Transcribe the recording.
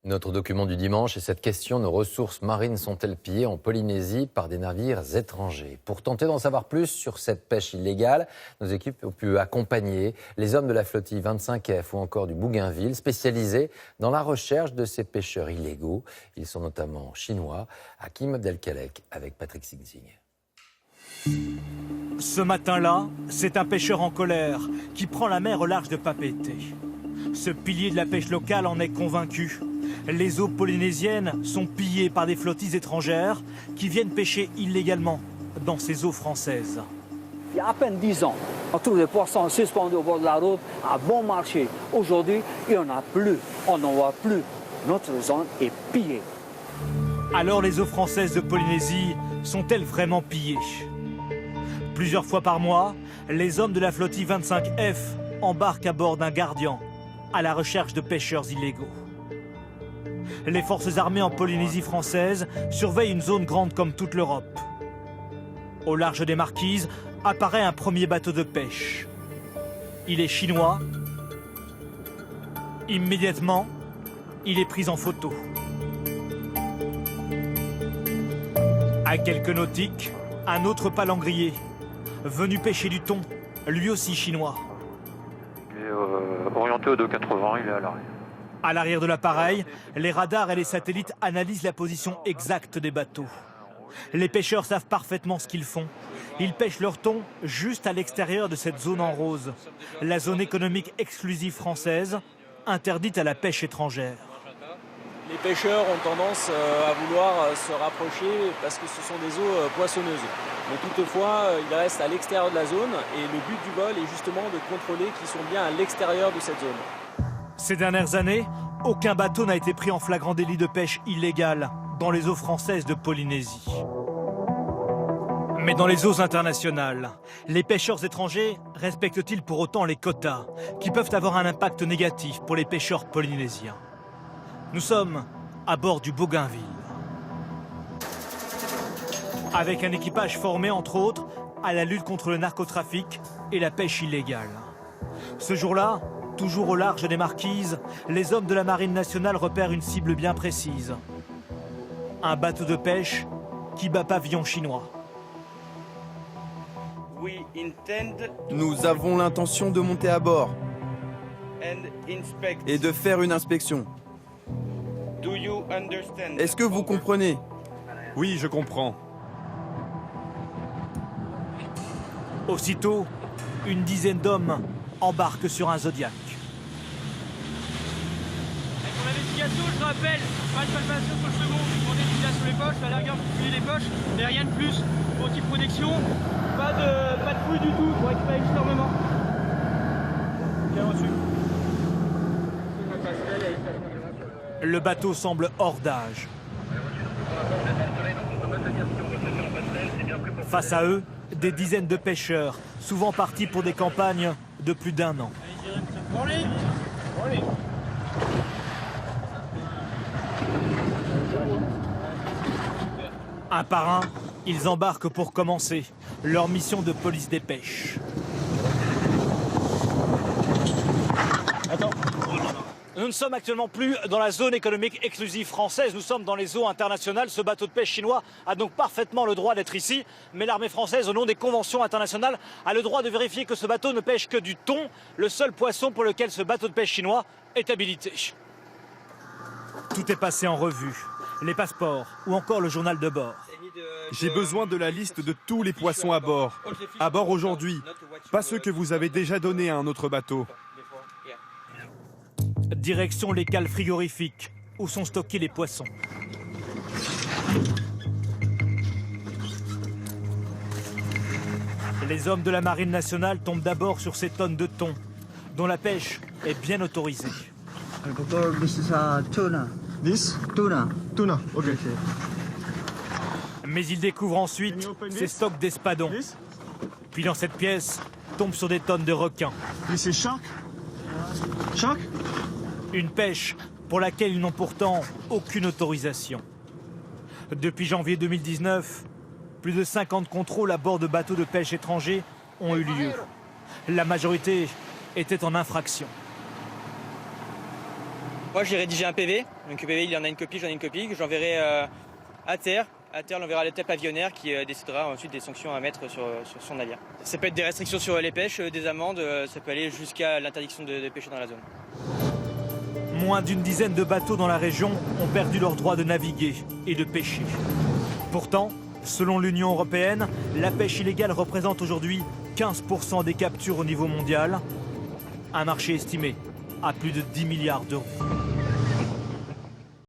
Notre document du dimanche est cette question: nos ressources marines sont-elles pillées en Polynésie par des navires étrangers? Pour tenter d'en savoir plus sur cette pêche illégale, nos équipes ont pu accompagner les hommes de la flottille 25F ou encore du Bougainville, spécialisés dans la recherche de ces pêcheurs illégaux. Ils sont notamment chinois. Hakim Abdelkalek avec Patrick Singzing. Ce matin-là, c'est un pêcheur en colère qui prend la mer au large de Papeete. Ce pilier de la pêche locale en est convaincu. Les eaux polynésiennes sont pillées par des flottilles étrangères qui viennent pêcher illégalement dans ces eaux françaises. Il y a à peine 10 ans, on trouve des poissons suspendus au bord de la route à bon marché. Aujourd'hui, il n'y en a plus, on n'en voit plus. Notre zone est pillée. Alors les eaux françaises de Polynésie sont-elles vraiment pillées? Plusieurs fois par mois, les hommes de la flottille 25F embarquent à bord d'un gardien à la recherche de pêcheurs illégaux. Les forces armées en Polynésie française surveillent une zone grande comme toute l'Europe. Au large des Marquises apparaît un premier bateau de pêche. Il est chinois. Immédiatement, il est pris en photo. À quelques nautiques, un autre palangrier, venu pêcher du thon, lui aussi chinois. Il est orienté au 2,80, il est à l'arrière. À l'arrière de l'appareil, les radars et les satellites analysent la position exacte des bateaux. Les pêcheurs savent parfaitement ce qu'ils font. Ils pêchent leur thon juste à l'extérieur de cette zone en rose, la zone économique exclusive française, interdite à la pêche étrangère. Les pêcheurs ont tendance à vouloir se rapprocher parce que ce sont des eaux poissonneuses. Mais toutefois, ils restent à l'extérieur de la zone et le but du vol est justement de contrôler qu'ils sont bien à l'extérieur de cette zone. Ces dernières années, aucun bateau n'a été pris en flagrant délit de pêche illégale dans les eaux françaises de Polynésie. Mais dans les eaux internationales, les pêcheurs étrangers respectent-ils pour autant les quotas qui peuvent avoir un impact négatif pour les pêcheurs polynésiens? Nous sommes à bord du Bougainville, avec un équipage formé entre autres à la lutte contre le narcotrafic et la pêche illégale. Ce jour-là, toujours au large des Marquises, les hommes de la Marine nationale repèrent une cible bien précise. Un bateau de pêche qui bat pavillon chinois. Nous avons l'intention de monter à bord et de faire une inspection. Est-ce que vous comprenez? Oui, je comprends. Aussitôt, une dizaine d'hommes embarquent sur un Zodiac. Pour l'investigation, je rappelle, pas de palpation sur le second, vous demandez du gaz sur les poches, à l'arrière vous fouillez les poches, mais rien de plus. Anti-protection, pas de fouille du tout, pour récupérer l'externement. Bien reçu. Le bateau semble hors d'âge. Face à eux, des dizaines de pêcheurs, souvent partis pour des campagnes de plus d'1 an. Un par un, ils embarquent pour commencer leur mission de police des pêches. Attends. Nous ne sommes actuellement plus dans la zone économique exclusive française, nous sommes dans les eaux internationales. Ce bateau de pêche chinois a donc parfaitement le droit d'être ici, mais l'armée française, au nom des conventions internationales, a le droit de vérifier que ce bateau ne pêche que du thon, le seul poisson pour lequel ce bateau de pêche chinois est habilité. Tout est passé en revue, les passeports ou encore le journal de bord. J'ai besoin de la liste de tous les poissons à bord. À bord aujourd'hui, pas ceux que vous avez déjà donnés à un autre bateau. Direction les cales frigorifiques, où sont stockés les poissons. Les hommes de la Marine nationale tombent d'abord sur ces tonnes de thon, dont la pêche est bien autorisée. This is tuna. This? Tuna. Tuna, ok. Mais ils découvrent ensuite ces stocks d'espadons. Puis dans cette pièce, tombent sur des tonnes de requins. Mais c'est shark? Shark? Une pêche pour laquelle ils n'ont pourtant aucune autorisation. Depuis janvier 2019, plus de 50 contrôles à bord de bateaux de pêche étrangers ont eu lieu. La majorité était en infraction. Moi j'ai rédigé un PV, donc le PV il en a une copie, j'en ai une copie, que j'enverrai à terre. À terre, on verra l'étape pavillonnaire qui décidera ensuite des sanctions à mettre sur son navire. Ça peut être des restrictions sur les pêches, des amendes, ça peut aller jusqu'à l'interdiction de pêcher dans la zone. Moins d'une dizaine de bateaux dans la région ont perdu leur droit de naviguer et de pêcher. Pourtant, selon l'Union européenne, la pêche illégale représente aujourd'hui 15% des captures au niveau mondial. Un marché estimé à plus de 10 milliards d'euros.